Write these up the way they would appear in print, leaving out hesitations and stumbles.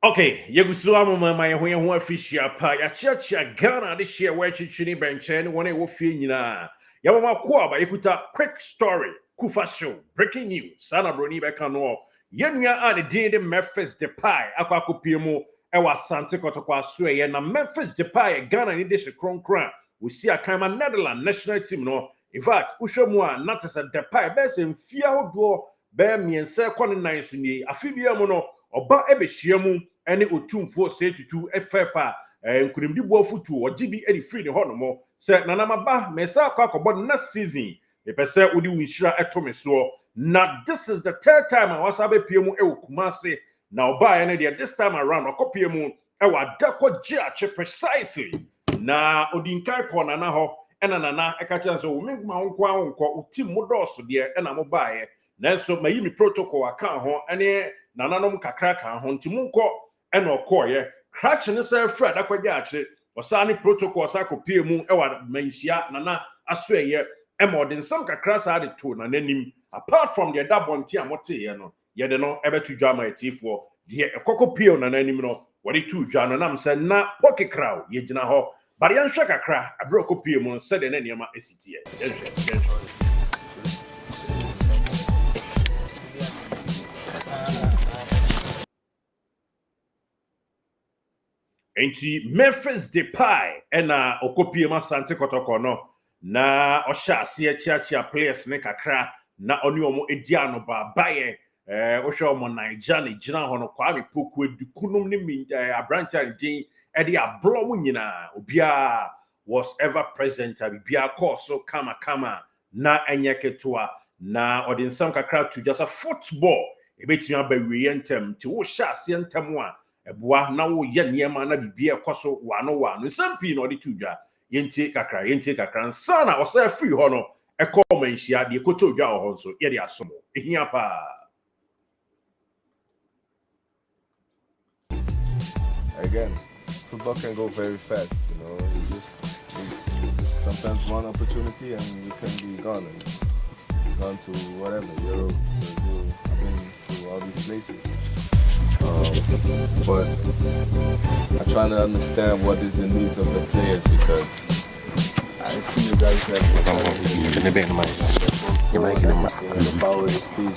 Okay, Yagusua mama ya ho official pa ya chia Ghana this year where chichini benchen one wo fie nyina. Ya mama ko aba yekuta quick story kufa show breaking news sana broni be kan no. Yenua a de Memphis Depay akwa mu e wa Asante Kotoko aso ye na Memphis Depay Ghana ni de kronkran we see a kind of Netherlands national team no. In fact, uhwemu a not as a Depay be se mfia hodo be miense kɔ ne nan so ni afibia mu no oba ebehia mu ene otumfo se tutu efefa nkunimdi boafutu ogibi edi free ne honomo se nanamaba mesa akɔbɔ next season epese odi winhira etome so na this is the third time I was abepie mu Kumase na oba ene de this time around okopie mu adako giache precisely na odinkai kɔ nana hɔ ena nana ekacha so wumma nkɔ utim modoso de ena mo baaye nanso mayi mi protocol aka ho ene nananom kakra ka ho ntimunkɔ ena okoye crutch ne say Fred akwagya ache osani protocol sa kopie mu ewa manhia nana aso eye emodin some kakra sa de to na nanim apart from the dabonti amote ye no ye de no ebetu dwama etifo de ekokopie na nanim no wode tu dwa no nam se na poke kraw ye gina ho bare yan hwe kakra abro kopie mu se de na niam esitie Enti Memphis Depay ena okopie ma Asante Kotoko no na osha ase chia players ne kakra na oni omo ediano ba baye ohwe omo Naija ne gina ho no Kwame Poku edukunum ne min abranta din e de ablo mu nyina obia was ever present bia course so kama na enyeketua na odin sam kakra to just a football ebetimi abawie ntem ti wo sha ase ntem a eboa na wo ye niema na bibia ekoso wano sampi no de tudwa yenti kakra sana osa free ho no eko manhia de ekotodwa ho nso ye de asomo ehia pa. Again, football can go very fast, you know. You just sometimes one opportunity and you can be gone to whatever, Europe, Brazil. I've been to all these places. But I'm trying to understand what is the needs of the players because I see you guys have the power, the speed.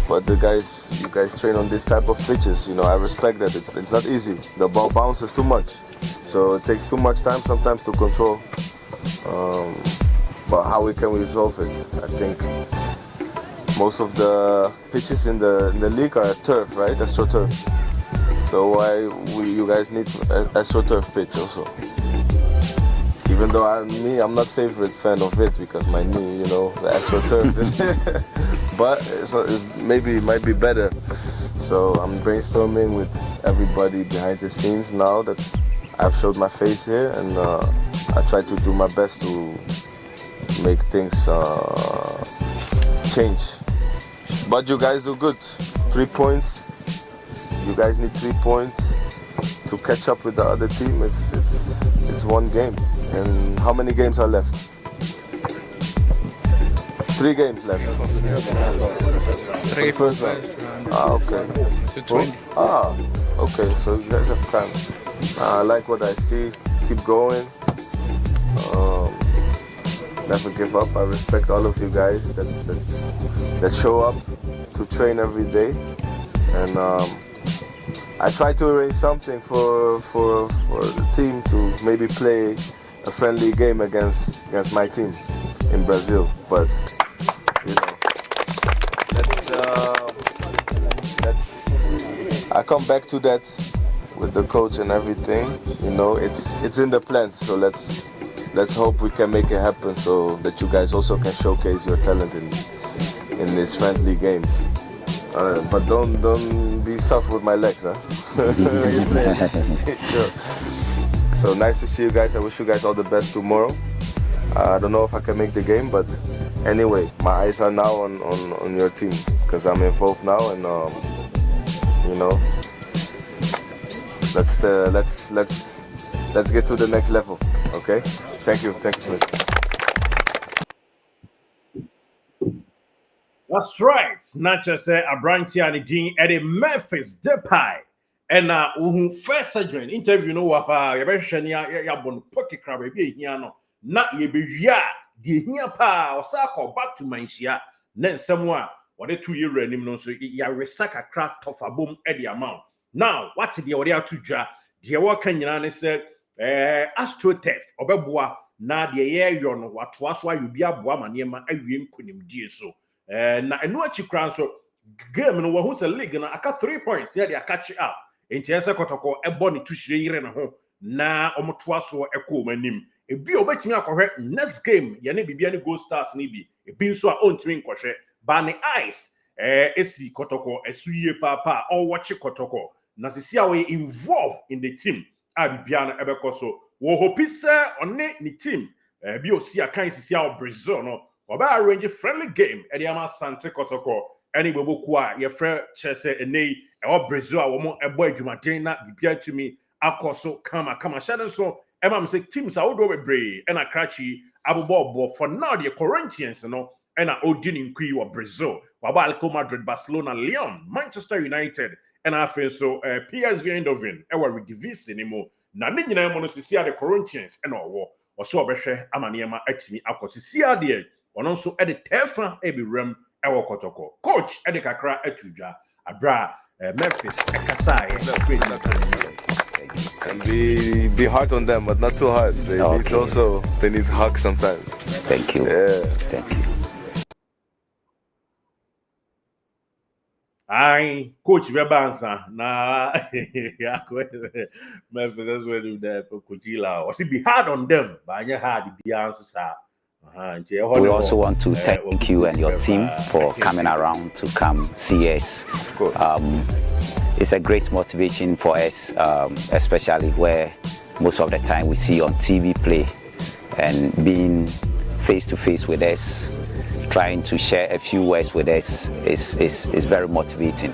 But you guys train on this type of pitches. You know, I respect that. It's not easy. The ball bounces too much, so it takes too much time sometimes to control. But how we can resolve it? I think most of the pitches in the league are turf, right? AstroTurf. So why you guys need AstroTurf pitch also? Even though I'm not favorite fan of it because my knee, you know, the AstroTurf. But it might be better. So I'm brainstorming with everybody behind the scenes now that I've showed my face here, and I try to do my best to make things change. But you guys do good. 3 points. You guys need 3 points to catch up with the other team. It's one game. And how many games are left? 3 games left. 3 first round. Okay. Okay. So you guys have time. I like what I see. Keep going. Never give up. I respect all of you guys that show up to train every day, and I try to arrange something for the team to maybe play a friendly game against my team in Brazil. But you know, I come back to that with the coach and everything. You know, it's in the plans. So let's hope we can make it happen so that you guys also can showcase your talent in these friendly games. But don't be soft with my legs, huh? Sure. So nice to see you guys. I wish you guys all the best tomorrow. I don't know if I can make the game, but anyway, my eyes are now on your team because I'm involved now, and you know, let's get to the next level. Okay? Thank you, Smith. That's right. Not just a branch and a Memphis Depay And first segment interview no wapa ya be hwe ne ya bon pocket crab e hia no na ye be wia de hia pa osaka back to manhia na nsem a wode 2 year anim no so ya resaka crack tough abom e de amount now what de wode atudwa de wo kan nyina ne se astrotef obeboa na de ye yo no watoa so ayobi aboa manema awie nkonimdie so na eno achi kran so game no wo hu se league na aka 3 points ya de catch up enti ese Kotoko ebo ne tuhire yire ne ho na omotoa so ekọ manim ebi obetimi akohwe next game ye ne bibia ne Gold Stars ne bi ebi nso a ontimi nkohwe ba ne ice esi Kotoko esuye papa or watch Kotoko na sisi a we involved in the team a bibia na ebekọ so wo hope say one ne team bi osi akan sisi a Brazil no oba arrange friendly game e dey ama Sante Kotoko any boboku a ye frɛ chese enei e Brazil a wo mo ebo adwumaden na bibia tumi akoso kama shaden so emam say teams a wodo bebre e na krachi abobo for now the Corinthians no e na odin nkui wo Brazil waba Atletico Madrid, Barcelona, Lyon, Manchester United and afen so PSV Eindhoven e wa redivise anymore na ne nyina mo no sisi a the Corinthians e na owo so obehwe amaniema atimi akosisi ade ono nso e de tefa e bi rem ewo Kotoko coach e de kakra atudwa abra Memphis ekasai and be hard on them, but not too hard. They need hugs sometimes. Thank you. Yeah. Thank you. I coach Bebansa na Memphis as well do that Kujila or be hard on them, but I hard the answer sir. We also want to thank you and your team for coming around to come see us. It's a great motivation for us, especially where most of the time we see on TV play, and being face to face with us, trying to share a few words with us is very motivating.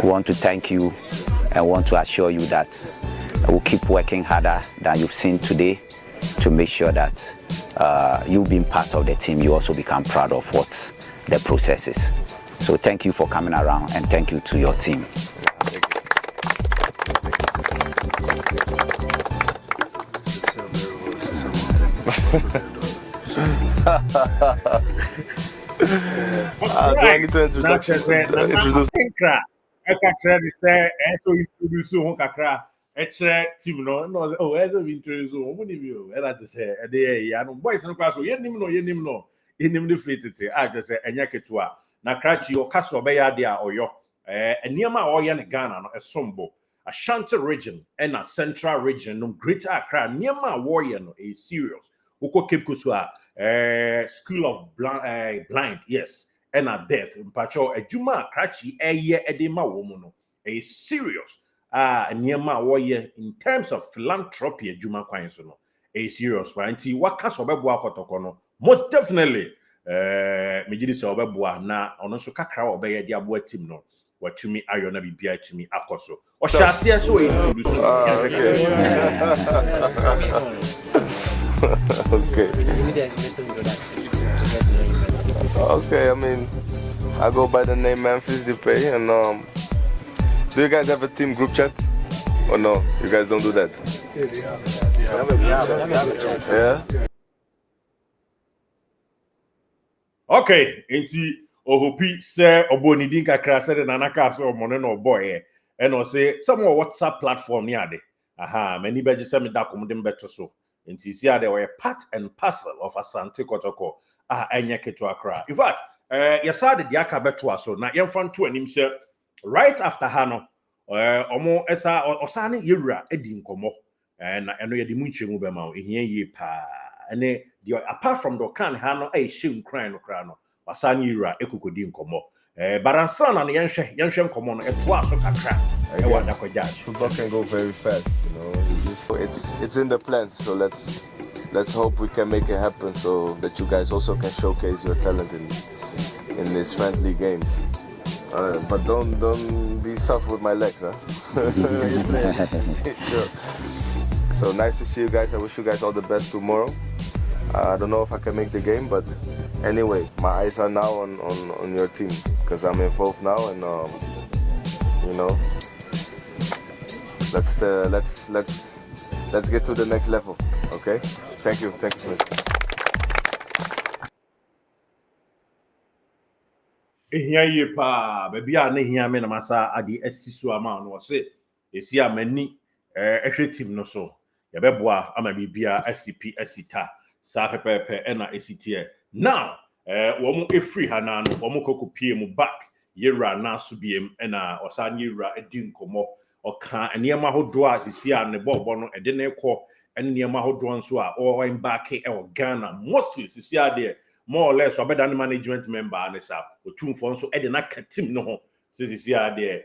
We want to thank you and want to assure you that we'll keep working harder than you've seen today to make sure that you being part of the team, you also become proud of what the process is. So thank you for coming around and thank you to your team. Do I need to introduce? Team no oh as we introduce that is boys no class yenim no the fleet I just say enya ketua na krachi o kaso be ya de a oyo eniema a oye ne Ghana no esombo Ashanti region and a central region no Greater Accra eniema a warrior no a serious uko Cape Coast school of blind yes and a death mpacho ejuma krachi eye edema wo mu no a serious niema woye in terms of philanthropy adwuma kwan so no a serious one nti waka so beboa Kotoko no most definitely megidi se obeboa na ono so kakra obeye de aboa team no watumi ayo na bibia tumi akoso o shase so introduce Okay, I mean I go by the name Memphis Depay and do you guys have a team group chat? Or no? You guys don't do that? Yeah. Okay, enti ohopi say oboni din kakra say the nanaka so money no boy and o say some WhatsApp platform ni ade. Aha, many beji say me da komde mbeto so. Enti see ade we part and parcel of Asante Kotoko. Enya keto akra. In fact, yesade de aka beto aso na yemfa nto anim say right after Hano, omo esa osane yewura edi nkomo na eno ye di munchemu be ma o ehia yi pa ene apart from the can Hano hye nkran no kra no osane yewura ekokodi nkomo baransa na yenhwe nkomo no eto aso kakra e wa dakojaji football can go very fast, you know. It's in the plans, so let's hope we can make it happen so that you guys also can showcase your talent in these friendly games. But don't be soft with my legs, huh? Sure. So nice to see you guys. I wish you guys all the best tomorrow. I don't know if I can make the game, but anyway, my eyes are now on your team because I'm involved now, and you know, let's get to the next level. Okay? Thank you. Ehia ye pa baby a na hia me na masa ade asiso ama no se esi amani ehwe team no so ye beboa ama bibia SCP asita sa pepepe na esitie now wo mu efri ha na no wo mu kokopie mu back yera na so biem na osan yera edi nkomo oka enema hodo a sisi a ne bobo no ede na ekọ enema hodo nso a o back e o Ghana mostly sisi ade more or less obeda the management member anesa otumfo nso e de na ka team no ho sisi ade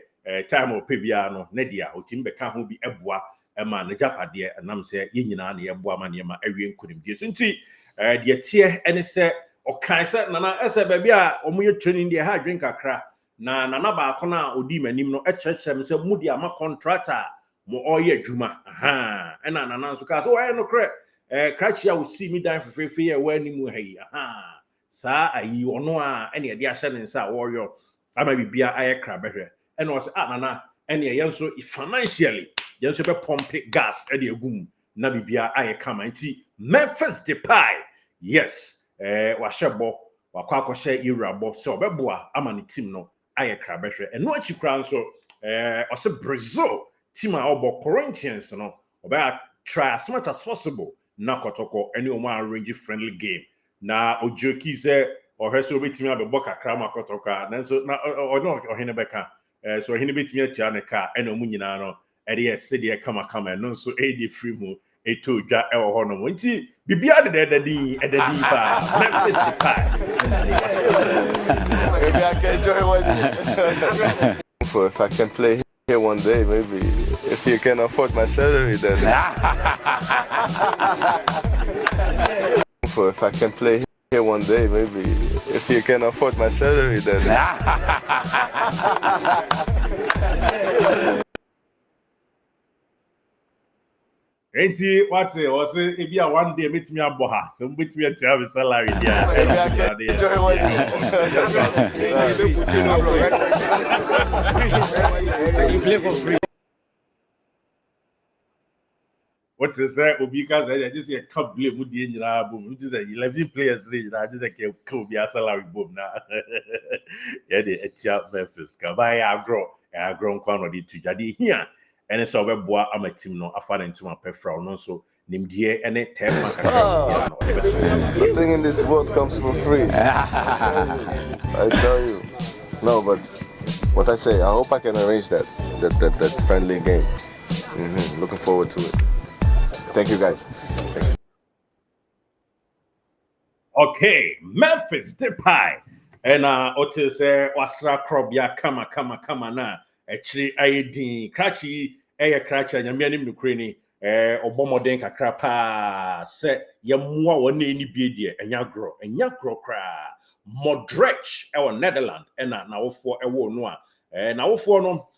time o pebia no ne dia otim be ka ho bi eboa e ma na japade enam se ye nyina na ye boa ma ne ma awie nkunim die so nti de tie ene se okan se nana ese ba bia omo ye training dia ha drink akra na nana ba akona odi manim no e kyerkyerem se mu dia ma contractor mo oye adwuma aha e na nana nso ka so oye no kre krachia wo see me dan fefefe ye wa ni mu ha yi aha saa ayi ono a ene de ahye ne nsa warrior ama bibia aye kra behwe ene o se nana ene ye nso financially ye nso be pump gas e de egum na bibia aye kama nti Memphis Depay yes wa shebo wa kwa akoshe irabo se obeboa ama ne team no aye kra behwe eno achi kra nso o se Brazil team a obo Corinthians no oba try as much as possible na Kotoko any o arrange friendly game na ojoki se o hweso betimi abebo kakra ma Kotoko na so na no ohene beka so ohene betimi atia ne ka ena mu nyina no ede ye se de kama no so edi free mu eto dwa e wo hono nti bibia de edadi pa Memphis Depay maybe I can enjoy one for if I can play here one day, maybe if you can afford my salary, then for if I can play here one day, maybe if you can afford my salary, then enti what say o say e bia one day metimi abo ha so metimi atia be salary dia enjoy one you play for free. What is that? Because I just say cup blame with the engineer boom. Just 11 players range. I just say could be a salary boom now. Yeah, the etia Memphis. Kabaya agro quantity to jadi here. And so we boa am a team no afa into my pefra no so nimdie ene tema kakra. Nothing in this world comes for free. I tell you. No, but what I say, I hope I can arrange that friendly game. Looking forward to it. Thank you, guys. Okay, Memphis Depay. And ote say wasra krobia kama na echiri ayedin krachi eye krachi nyame anim nukure ni obomoden kakra pa se yemwa wona eni biedie enya gro kra Modric ewo Netherlands ena na wofo ewo no a na wofo no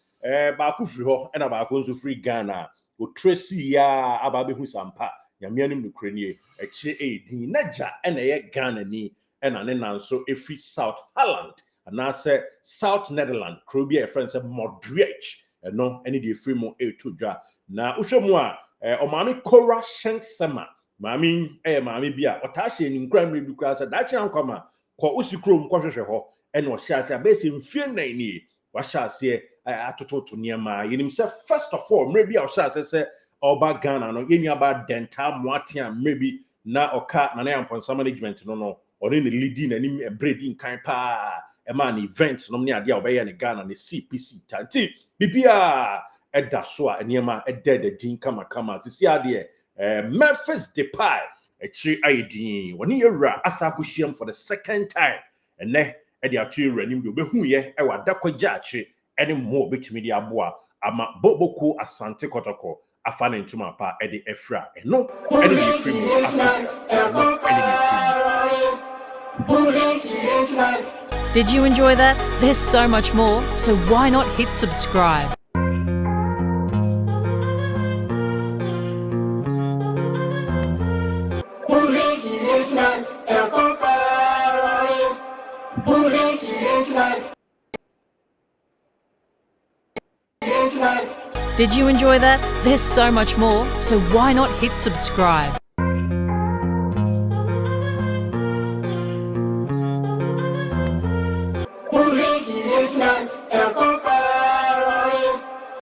ba ku firi ho ena ba ko nso free Ghana o Tracy ya ababe hu sampa nyame anim nukure ni echiri ayedin naja ena ye Ghana ni ena ne nanso efi South Holland anase South Netherlands krobia e friend say Modric no any the free mo e2 dwa na uhwemu a o maami Kora Shenksema maami maami bia o ta hye ni nkra mre bi kra say da kyan kwama ko usikrom ko hwehwe ho e no hye ase abesi mfie nan ni wa hye ase atototo niema yenim say first of all mre bi a o hye ase say oba Ghana no yeni aba dental moatia mre bi na oka na na yamponsa management no ori ne leading na ni breeding kan pa a man event no ne ade a obeye ne Ghana ne CPC tanti bibia eda so a niema edede din kama tisi ade Memphis Depay echiri ayedin woni yewura asakohyiam for the second time ene ede atu yewura nim de obehu ye e wada kwagya achi ene mo obetumi de aboa ama boboku Asante Kotoko afa ne ntuma pa ede efra eno ene de free Did you enjoy that? There's so much more, so why not hit subscribe? Did you enjoy that? There's so much more, so why not hit subscribe? We're